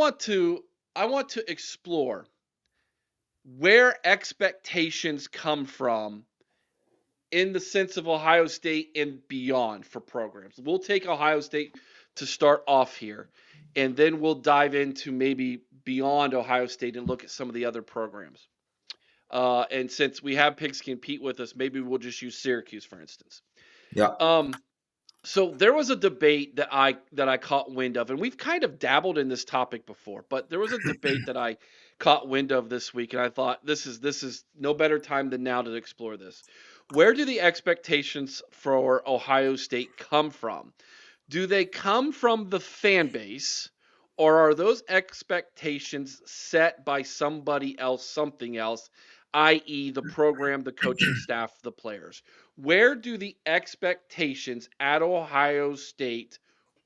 I want to explore where expectations come from in the sense of Ohio State and beyond for programs. We'll take Ohio State to start off here, and then we'll dive into maybe beyond Ohio State and look at some of the other programs. And since we have Pigskin Pete with us, maybe we'll just use Syracuse, for instance. Yeah. So there was a debate that I caught wind of, and we've kind of dabbled in this topic before, but there was a debate that I caught wind of this week, and I thought this is no better time than now to explore this. Where do the expectations for Ohio State come from? Do they come from the fan base, or are those expectations set by somebody else, something else, i.e., the program, the coaching staff, the players? Where do the expectations at Ohio State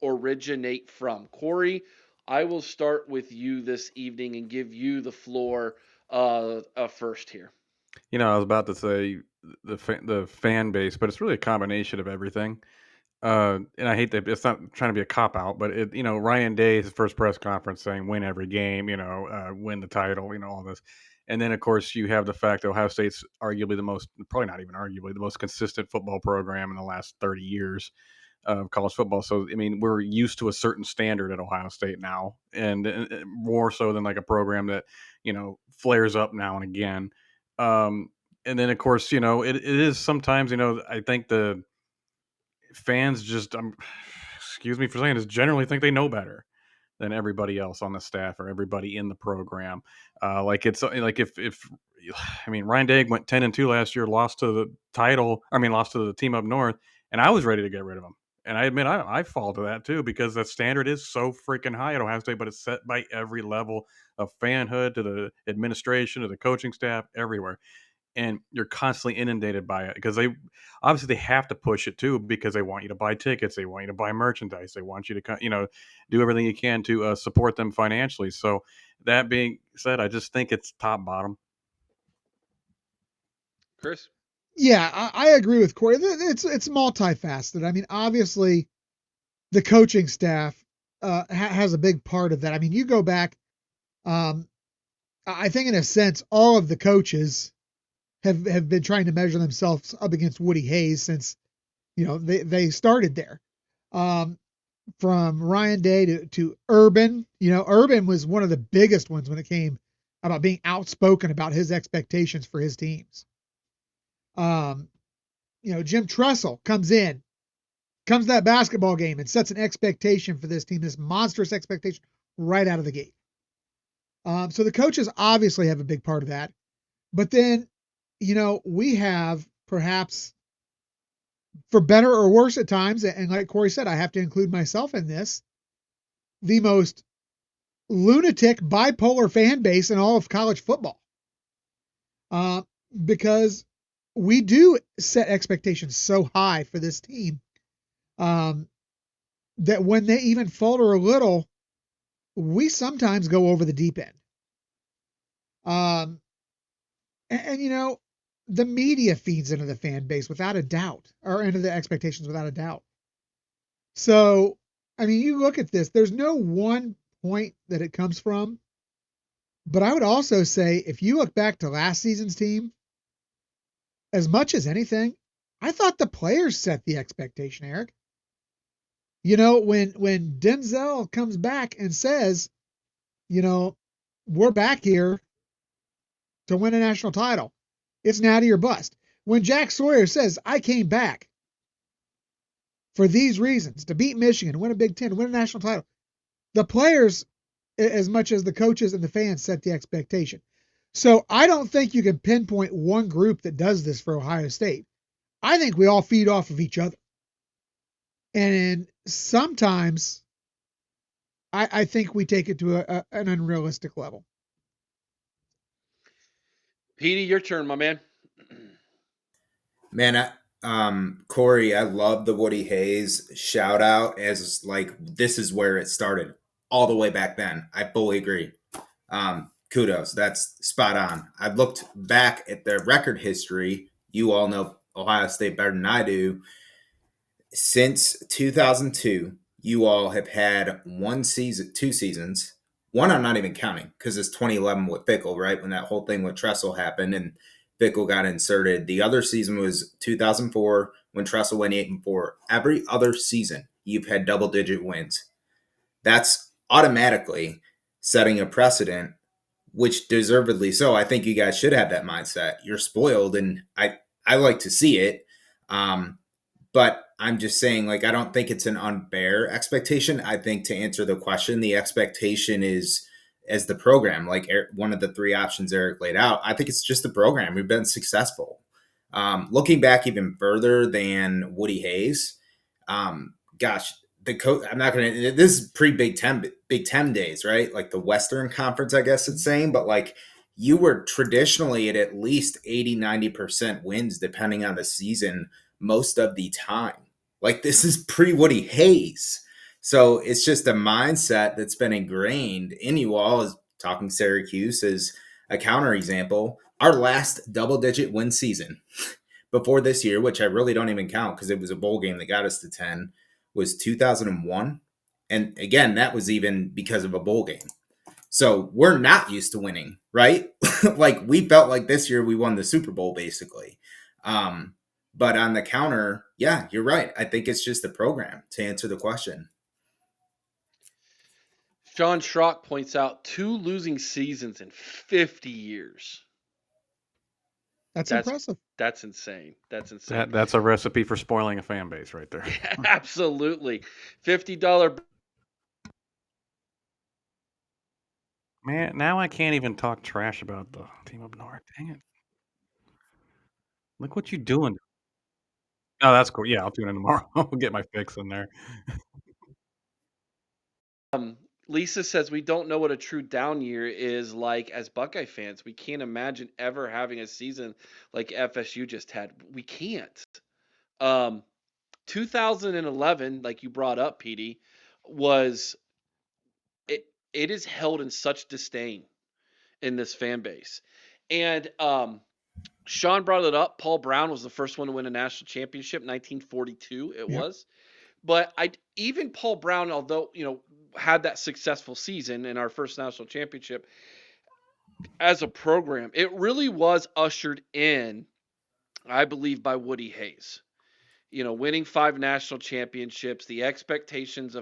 originate from? Corey, I will start with you this evening and give you the floor first here. I was about to say the fan base, but it's really a combination of everything. And I hate that it's not trying to be a cop out, but Ryan Day, his first press conference saying win every game, win the title, all this. And then of course you have the fact that Ohio State's arguably probably not even arguably the most consistent football program in the last 30 years of college football. So, I mean, we're used to a certain standard at Ohio State now, and more so than like a program that, flares up now and again. Um, and then of course, it is sometimes, I think the fans just excuse me for saying this, generally think they know better than everybody else on the staff or everybody in the program. Like it's like if I mean Ryan Day went 10-2 last year, lost to the title. I mean, lost to the team up north, and I was ready to get rid of him. And I admit I fall to that too because the standard is so freaking high at Ohio State, but it's set by every level of fanhood to the administration to the coaching staff everywhere, and you're constantly inundated by it because they have to push it too because they want you to buy tickets, they want you to buy merchandise, they want you to do everything you can to support them financially. So that being said, I just think it's top bottom. Chris? Yeah, I agree with Corey. It's multifaceted. I mean, obviously, the coaching staff has a big part of that. I mean, you go back. I think in a sense, all of the coaches have been trying to measure themselves up against Woody Hayes since they started there. From Ryan Day to Urban, Urban was one of the biggest ones when it came about being outspoken about his expectations for his teams. Jim Tressel comes to that basketball game and sets an expectation for this team, this monstrous expectation right out of the gate. So the coaches obviously have a big part of that. But then, we have perhaps, for better or worse at times, and like Corey said, I have to include myself in this, the most lunatic bipolar fan base in all of college football. Because we do set expectations so high for this team that when they even falter a little, we sometimes go over the deep end. And the media feeds into the fan base without a doubt, or into the expectations without a doubt. So, I mean, you look at this, there's no one point that it comes from. But I would also say, if you look back to last season's team, as much as anything, I thought the players set the expectation, Eric. When Denzel comes back and says, we're back here to win a national title, it's natty or bust. When Jack Sawyer says, I came back for these reasons, to beat Michigan, win a Big Ten, win a national title, the players, as much as the coaches and the fans, set the expectation. So I don't think you can pinpoint one group that does this for Ohio State. I think we all feed off of each other. And sometimes I think we take it to an unrealistic level. Petey, your turn, my man. Man, Corey, I love the Woody Hayes shout out as like this is where it started all the way back then. I fully agree. Kudos, that's spot on. I've looked back at their record history. You all know Ohio State better than I do. Since 2002, you all have had 2 seasons One, I'm not even counting because it's 2011 with Fickle, right? When that whole thing with Tressel happened and Fickle got inserted. The other season was 2004 when Tressel went 8-4. Every other season, you've had double-digit wins. That's automatically setting a precedent, which deservedly so. I think you guys should have that mindset. You're spoiled, and I like to see it. But I'm just saying, like, I don't think it's an unfair expectation. I think to answer the question, the expectation is as the program, like one of the three options Eric laid out. I think it's just the program. We've been successful. Looking back even further than Woody Hayes, gosh, the coach. I'm not going to. This is pre-Big Ten days, right? Like the Western Conference, I guess it's saying, but like you were traditionally at least 80-90% wins, depending on the season, most of the time. Like this is pre-Woody Hayes. So it's just a mindset that's been ingrained in you all. As talking Syracuse as a counterexample, our last double-digit win season before this year, which I really don't even count because it was a bowl game that got us to 10, was 2001. And again, that was even because of a bowl game. So we're not used to winning, right? Like we felt like this year we won the Super Bowl basically. But on the counter, yeah, you're right. I think it's just the program to answer the question. Sean Schrock points out 2 losing seasons in 50 years. That's impressive. That's insane. That's insane. That's a recipe for spoiling a fan base right there. Yeah, absolutely. $50. Man, now I can't even talk trash about the team up north. Dang it. Look what you're doing. Oh, that's cool. Yeah, I'll tune in tomorrow. I'll get my fix in there. Lisa says we don't know what a true down year is like as Buckeye fans. We can't imagine ever having a season like FSU just had. We can't. 2011, like you brought up, Petey, was it is held in such disdain in this fan base. And Sean brought it up. Paul Brown was the first one to win a national championship, 1942 it was. But even Paul Brown, although, had that successful season in our first national championship as a program, it really was ushered in, I believe, by Woody Hayes. Winning 5 national championships, the expectations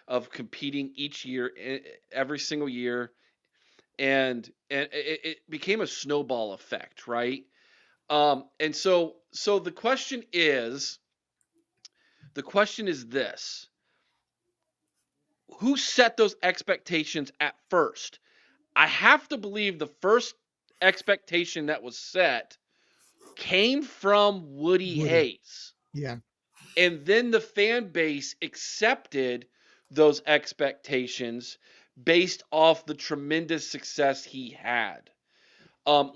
of competing each year, every single year, and it became a snowball effect, right? And so the question is this: who set those expectations at first? I have to believe the first expectation that was set came from Woody Hayes. Yeah. And then the fan base accepted those expectations based off the tremendous success he had,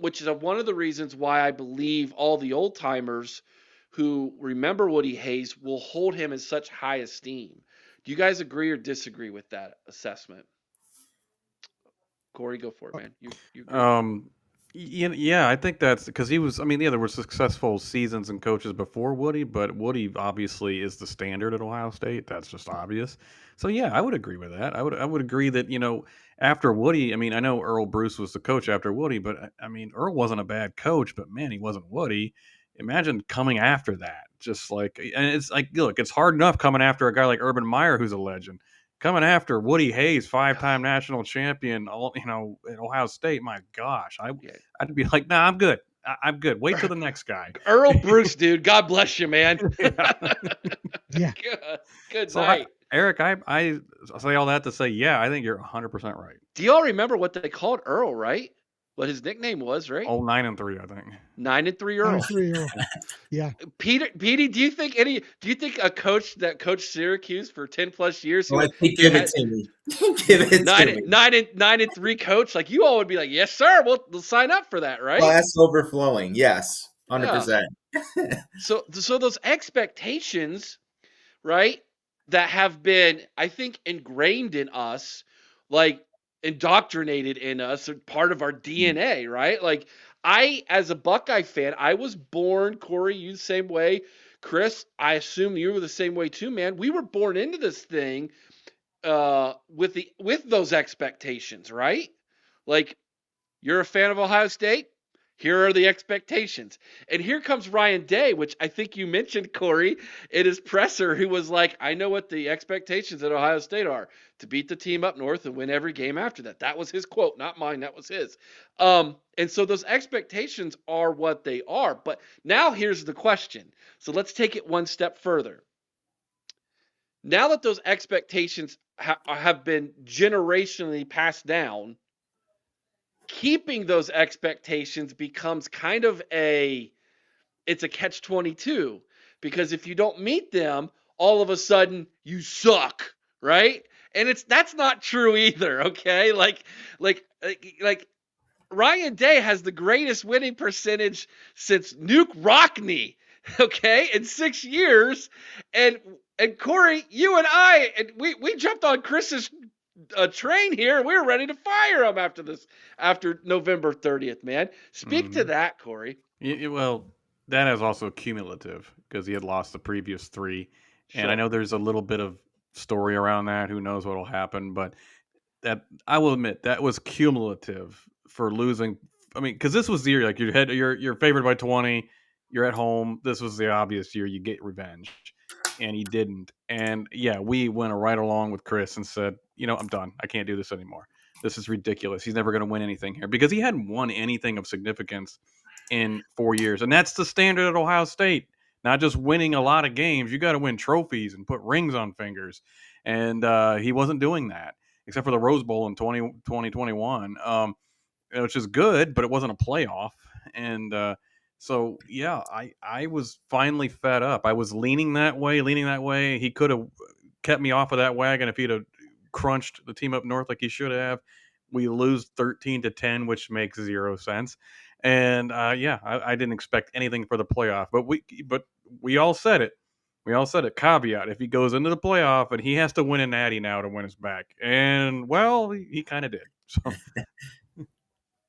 which is one of the reasons why I believe all the old timers who remember Woody Hayes will hold him in such high esteem. Do you guys agree or disagree with that assessment? Corey, go for it, man. You agree? Yeah, I think that's because he was. I mean, there were successful seasons and coaches before Woody, but Woody obviously is the standard at Ohio State. That's just obvious. So yeah, I would agree with that. I would agree that after Woody, I mean, I know Earl Bruce was the coach after Woody, but I mean, Earl wasn't a bad coach, but man, he wasn't Woody. Imagine coming after that, just like, and it's like, look, it's hard enough coming after a guy like Urban Meyer, who's a legend. Coming after Woody Hayes, 5-time national champion, at Ohio State. My gosh, I'd be like, nah, I'm good. I'm good. Wait till the next guy. Earl Bruce, dude. God bless you, man. Yeah. Good So night. Eric, I say all that to say, yeah, I think you're 100% right. Do y'all remember what they called Earl, right? What his nickname was, right? Oh, 9-3, I think. 9-3 Earl. 9-3 Earl. Yeah. Petey, do you think a coach that coached Syracuse for 10+ years, Give it to me. Give it to me. 9-3 coach, like you all would be like, yes, sir, we'll sign up for that, right? Glass overflowing, yes, 100%. Yeah. So those expectations, right, that have been, I think, ingrained in us, like indoctrinated in us, part of our DNA, right? Like I, as a Buckeye fan, I was born, Corey, you the same way. Chris, I assume you were the same way too, man. We were born into this thing with those expectations, right? Like, you're a fan of Ohio State. Here are the expectations. And here comes Ryan Day, which I think you mentioned, Corey, in his presser, who was like, I know what the expectations at Ohio State are, to beat the team up north and win every game after that. That was his quote, not mine. That was his. And so those expectations are what they are. But now here's the question. So let's take it one step further. Now that those expectations have been generationally passed down, keeping those expectations becomes kind of it's a catch-22, because if you don't meet them, all of a sudden you suck, right? And that's not true either, okay? Like Ryan Day has the greatest winning percentage since Nuke Rockne, okay, in 6 years. And Corey, you and I, and we jumped on Chris's train here. We were ready to fire him after November 30th, man. Speak to that, Corey. Well, that is also cumulative because he had lost the previous 3. And I Sure. know there's a little bit of story around that. Who knows what will happen? But that, I will admit, that was cumulative for losing. I mean, because this was the year, like, you're favored by 20. You're at home. This was the obvious year you get revenge, and he didn't. And yeah, we went right along with Chris and said, I'm done. I can't do this anymore. This is ridiculous. He's never going to win anything here because he hadn't won anything of significance in 4 years, and that's the standard at Ohio State. Not just winning a lot of games. You got to win trophies and put rings on fingers, and he wasn't doing that except for the Rose Bowl in 2021, which is good, but it wasn't a playoff. And so, yeah, I was finally fed up. I was leaning that way. He could have kept me off of that wagon if he'd have crunched the team up north like he should have. We lose 13-10, which makes 0 sense. And yeah, I didn't expect anything for the playoff, but we all said it. We all said it. Caveat: if he goes into the playoff and he has to win a natty now to win us back, and well, he kind of did. So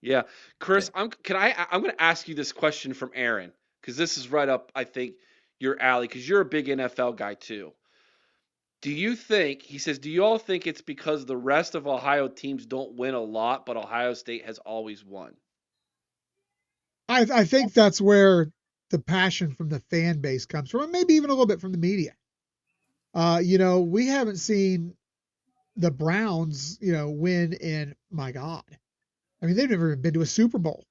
Yeah, Chris, I'm going to ask you this question from Aaron, because this is right up, I think, your alley, because you're a big NFL guy too. He says, do you all think it's because the rest of Ohio teams don't win a lot, but Ohio State has always won? I think that's where the passion from the fan base comes from, and maybe even a little bit from the media. We haven't seen the Browns, win in, my God. I mean, they've never been to a Super Bowl.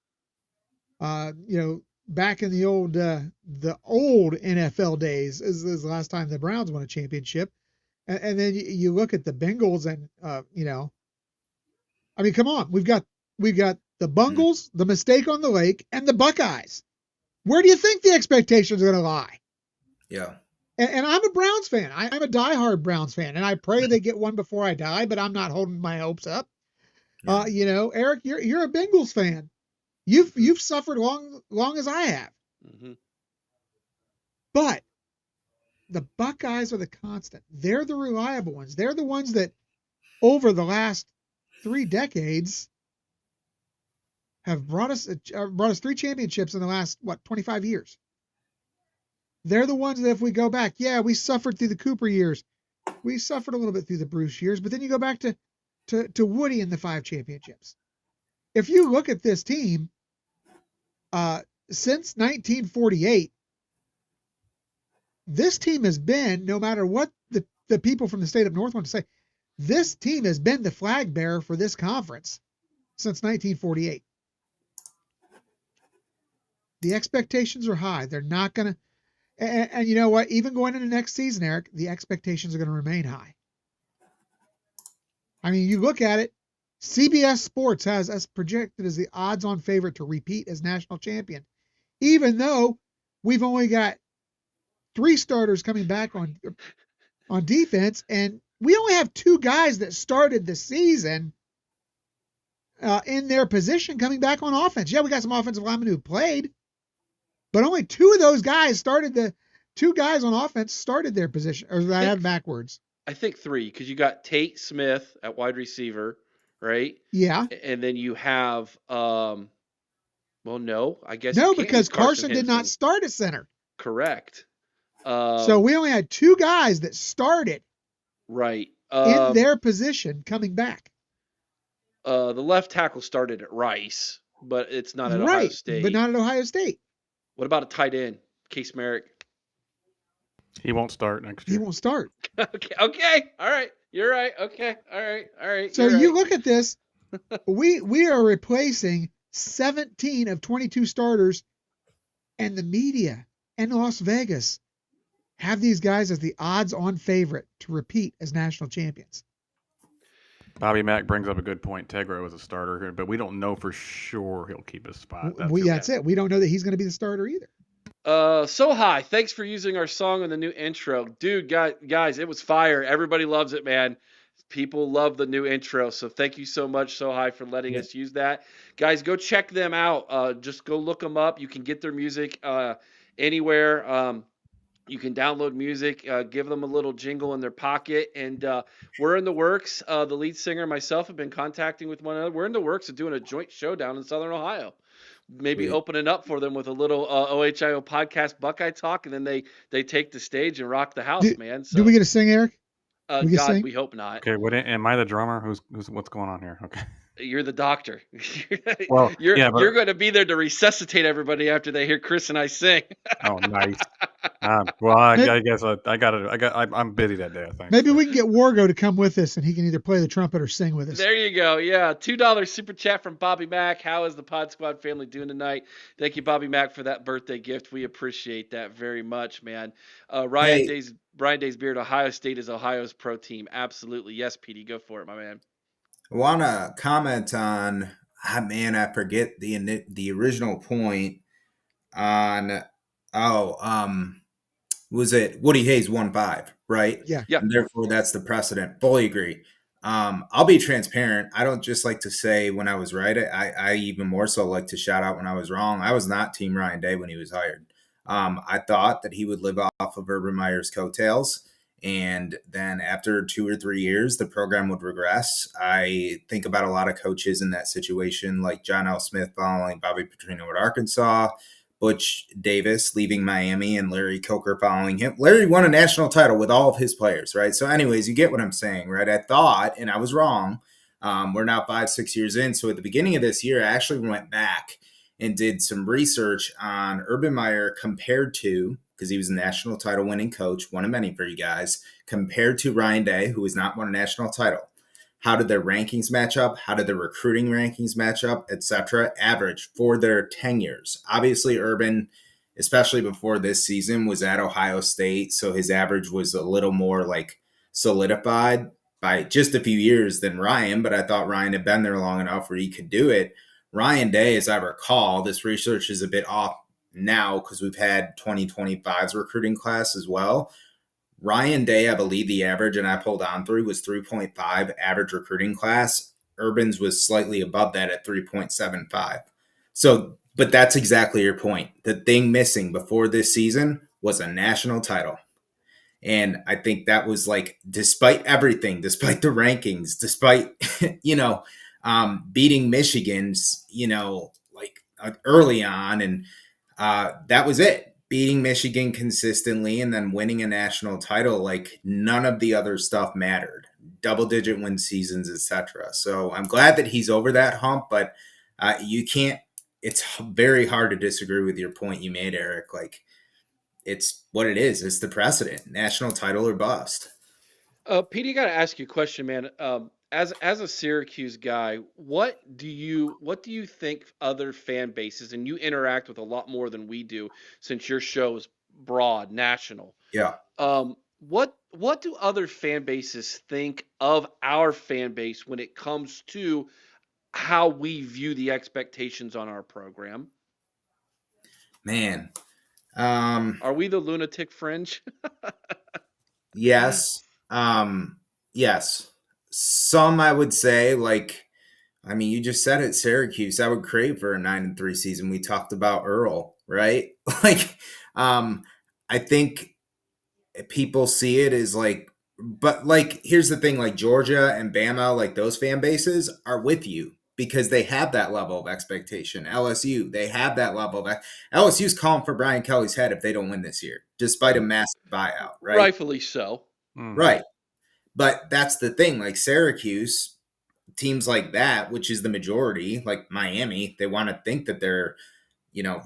Back in the old NFL days is the last time the Browns won a championship. And then you look at the Bengals and, I mean, come on, we've got the Bungles, the mistake on the lake, and the Buckeyes. Where do you think the expectations are going to lie? Yeah. And I'm a Browns fan. I'm a diehard Browns fan, and I pray they get one before I die, but I'm not holding my hopes up. Yeah. Eric, you're a Bengals fan. You've suffered long as I have. Mm-hmm. But the Buckeyes are the constant. They're the reliable ones. They're the ones that over the last 3 decades have brought us 3 championships in the last 25 years. They're the ones that, if we go back, yeah, we suffered through the Cooper years. We suffered a little bit through the Bruce years, but then you go back to Woody and the 5 championships. If you look at this team, since 1948, this team has been, no matter what the people from the state of North want to say, this team has been the flag bearer for this conference since 1948. The expectations are high. They're not going to, and you know what? Even going into next season, Eric, the expectations are going to remain high. I mean, you look at it, CBS Sports has us projected as the odds-on favorite to repeat as national champion, even though we've only got 3 starters coming back on defense, and we only have 2 guys that started the season in their position coming back on offense. Yeah, we got some offensive linemen who played, but only 2 of those guys started 2 guys on offense started their position, or I have backwards. I think 3, because you got Tate Smith at wide receiver, right? Yeah. And then you have, no, I guess No, you can't because use Carson did not Hinson. start at center. Correct. So we only had 2 guys that started. Right. in their position coming back. The left tackle started at Rice, but it's not at Ohio Right, State. but not at Ohio State. What about a tight end, Case Merrick? He won't start next He year. won't start. Okay, all right, you're right. Okay, all right. So you're you right. look at this. We are replacing 17 of 22 starters, and the media and Las Vegas have these guys as the odds-on favorite to repeat as national champions. Bobby Mack brings up a good point. Tegro was a starter here, but we don't know for sure he'll keep his spot. That's it. We don't know that he's going to be the starter either. So high. Thanks for using our song in the new intro, dude. Guys, it was fire. Everybody loves it, man. People love the new intro, so thank you so much, So High, for letting us use that. Guys, go check them out. Just go look them up. You can get their music anywhere. You can download music, give them a little jingle in their pocket, and we're in the works. The lead singer and myself have been contacting with one another. We're in the works of doing a joint showdown in Southern Ohio. Maybe opening up for them with a little OHIO podcast Buckeye Talk, and then they take the stage and rock the house, man. So, do we get to sing, Eric? God, we hope not. Okay, am I the drummer? What's going on here? Okay. You're the doctor. Well, you're going to be there to resuscitate everybody after they hear Chris and I sing. Oh, nice. Well, I guess I'm busy that day, I think. Maybe we can get Wargo to come with us, and he can either play the trumpet or sing with us. There you go. Yeah, $2 super chat from Bobby Mack. How is the Pod Squad family doing tonight? Thank you, Bobby Mack, for that birthday gift. We appreciate that very much, man. Brian Days Beard. Ohio State is Ohio's pro team. Absolutely, yes, PD, go for it, my man. I want to comment on, I forget the original point on, was it Woody Hayes 1-5, right? Yeah. And therefore that's the precedent. Fully agree. I'll be transparent. I don't just like to say when I was right. I even more so like to shout out when I was wrong. I was not Team Ryan Day when he was hired. I thought that he would live off of Urban Meyer's coattails. And then after 2 or 3 years, the program would regress. I think about a lot of coaches in that situation, like John L. Smith following Bobby Petrino at Arkansas, Butch Davis leaving Miami, and Larry Coker following him. Larry won a national title with all of his players, right? So anyways, you get what I'm saying, right? I thought, and I was wrong. We're now 5-6 years in. So at the beginning of this year, I actually went back and did some research on Urban Meyer compared to, because he was a national title winning coach, one of many for you guys, compared to Ryan Day, who has not won a national title. How did their rankings match up? How did their recruiting rankings match up, etc.? Average for their tenures. Obviously, Urban, especially before this season, was at Ohio State, so his average was a little more like solidified by just a few years than Ryan, but I thought Ryan had been there long enough where he could do it. Ryan Day, as I recall, this research is a bit off now because we've had 2025's recruiting class as well. Ryan Day, I believe the average, and I pulled on through, was 3.5 average recruiting class. Urban's was slightly above that at 3.75. So, but that's exactly your point. The thing missing before this season was a national title. And I think that was like, despite everything, despite the rankings, despite, beating Michigan's, early on. And that was it. Beating Michigan consistently and then winning a national title, like none of the other stuff mattered. Double-digit win seasons, etc. So I'm glad that he's over that hump, but it's very hard to disagree with your point you made, Eric. Like, it's what it is. It's the precedent. National title or bust. Pete, I got to ask you a question, man. As a Syracuse guy, what do you think other fan bases, and you interact with a lot more than we do since your show is broad, national. Yeah. What do other fan bases think of our fan base when it comes to how we view the expectations on our program? Man. Are we the lunatic fringe? Yes. Yes. Some, I would say, you just said it, Syracuse. I would crave for a 9-3 season. We talked about Earl, right? I think people see it as but here's the thing, Georgia and Bama, those fan bases are with you because they have that level of expectation. LSU, they have that level of LSU's calling for Brian Kelly's head if they don't win this year, despite a massive buyout, right? Rightfully so. Right. But that's the thing, like Syracuse, teams like that, which is the majority, like Miami, they want to think that they're,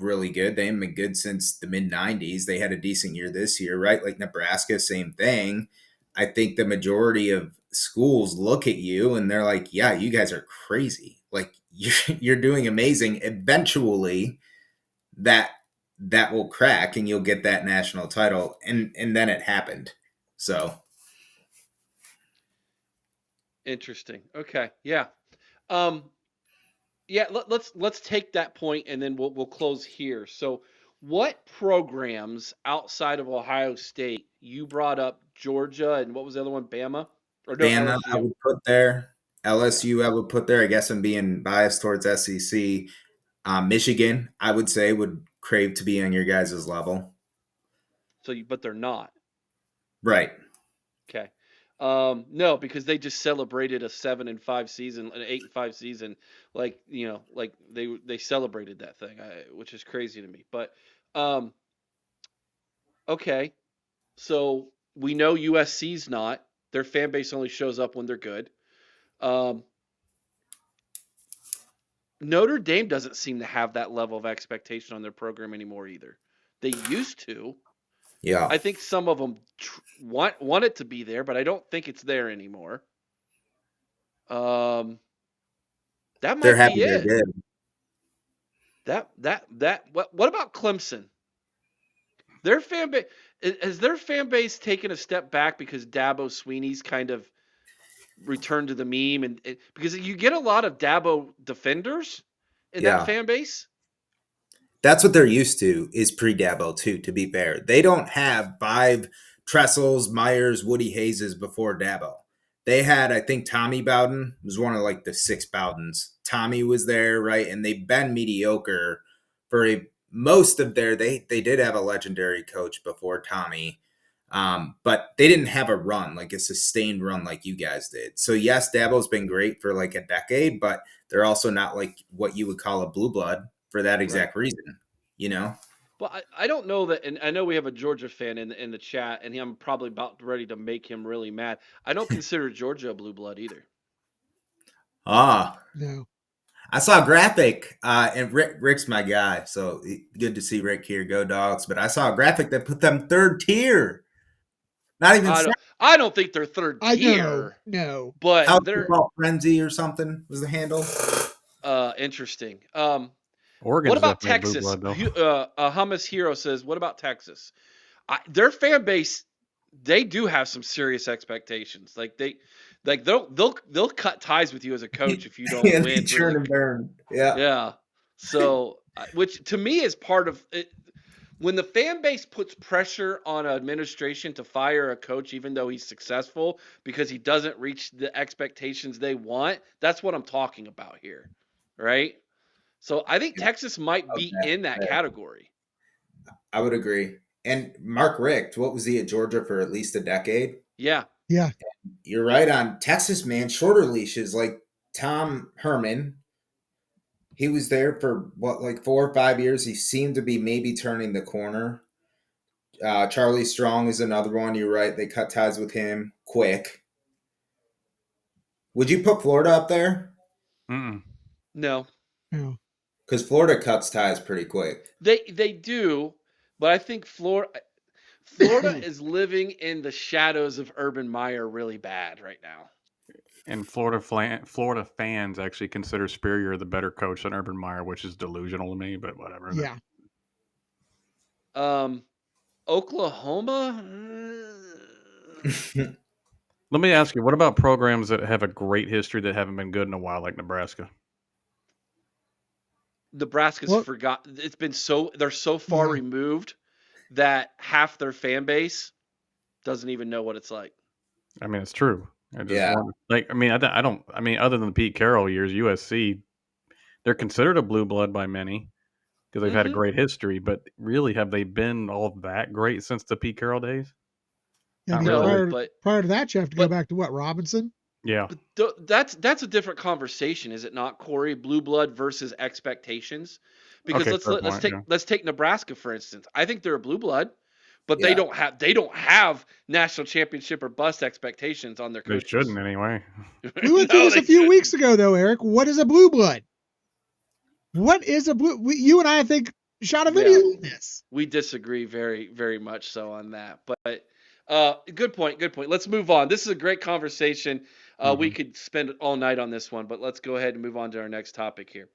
really good. They haven't been good since the mid 90s. They had a decent year this year, right? Like Nebraska, same thing. I think the majority of schools look at you and they're like, yeah, you guys are crazy. Like you're doing amazing. Eventually that will crack and you'll get that national title. And then it happened. So Interesting. Okay. Yeah. Um, yeah. Let's take that point and then we'll close here. So, what programs outside of Ohio State? You brought up Georgia and what was the other one? Bama or no Bama, I LSU? would put there. Yeah. LSU, I would put there. I guess I'm being biased towards SEC. Michigan, I would say, would crave to be on your guys' level. So, but they're not. Right. Okay. No, because they just celebrated a 7-5 season, an 8-5 season, like like they celebrated that thing, which is crazy to me. But um, okay, so we know USC's not. Their fan base only shows up when they're good. Um, Notre Dame doesn't seem to have that level of expectation on their program anymore either. They used to. Yeah. I think some of them want it to be there, but I don't think it's there anymore. That They're might happy be they're it. good. What about Clemson? Their fan base has their fan base taken a step back because Dabo Sweeney's kind of returned to the meme and because you get a lot of Dabo defenders in that Yeah. fan base. That's what they're used to is pre-Dabo too, to be fair. They don't have 5 Tressels, Myers, Woody Hayeses before Dabo. They had, I think Tommy Bowden was one of like the 6 Bowdens. Tommy was there, right? And they've been mediocre for most of their they did have a legendary coach before Tommy. But they didn't have a run, like a sustained run like you guys did. So yes, Dabo's been great for like a decade, but they're also not like what you would call a blue blood for that exact reason, Well, I don't know that, and I know we have a Georgia fan in the chat, and I'm probably about ready to make him really mad. I don't consider Georgia a blue blood either. No. I saw a graphic, and Rick's my guy, so good to see Rick here. Go Dogs! But I saw a graphic that put them 3rd tier, not even I don't think they're 3rd tier. No. But they're Frenzy or something was the handle. interesting. Oregon's What about definitely Texas? blue blood, though. Hummus Hero says, "What about Texas? Their fan base, they do have some serious expectations. They'll cut ties with you as a coach if you don't Yeah, win. churn and burn. Yeah. Yeah. So, which to me is part of it. When the fan base puts pressure on an administration to fire a coach, even though he's successful, because he doesn't reach the expectations they want, that's what I'm talking about here, right? So I think Texas might be in that category. I would agree. And Mark Richt, what was he at Georgia for at least a decade? Yeah. Yeah. You're right on Texas, man. Shorter leashes like Tom Herman. He was there for like 4 or 5 years. He seemed to be maybe turning the corner. Charlie Strong is another one. You're right. They cut ties with him quick. Would you put Florida up there? Mm-mm. No. No. Because Florida cuts ties pretty quick. They do, but I think Florida is living in the shadows of Urban Meyer really bad right now. And Florida fans actually consider Spurrier the better coach than Urban Meyer, which is delusional to me, but whatever. Yeah. Oklahoma. Let me ask you, what about programs that have a great history that haven't been good in a while, like Nebraska? Nebraska's forgot. It's been they're so far removed that half their fan base doesn't even know what it's like. I mean, it's true. I don't. I mean, other than the Pete Carroll years, USC, they're considered a blue blood by many because they've had a great history. But really, have they been all that great since the Pete Carroll days? Yeah, prior to that, you have to go back to what, Robinson? Yeah, but that's a different conversation, is it not, Corey? Blue blood versus expectations. Because let's take Nebraska for instance. I think they're a blue blood, but Yeah. they don't have national championship or bust expectations on their They coaches. shouldn't anyway. We went through No, this a they few shouldn't. weeks ago, though, Eric. What is a blue blood? What is a blue? You and I think shot a video on this. We disagree very, very much so on that. But good point. Good point. Let's move on. This is a great conversation. We could spend all night on this one, but let's go ahead and move on to our next topic here.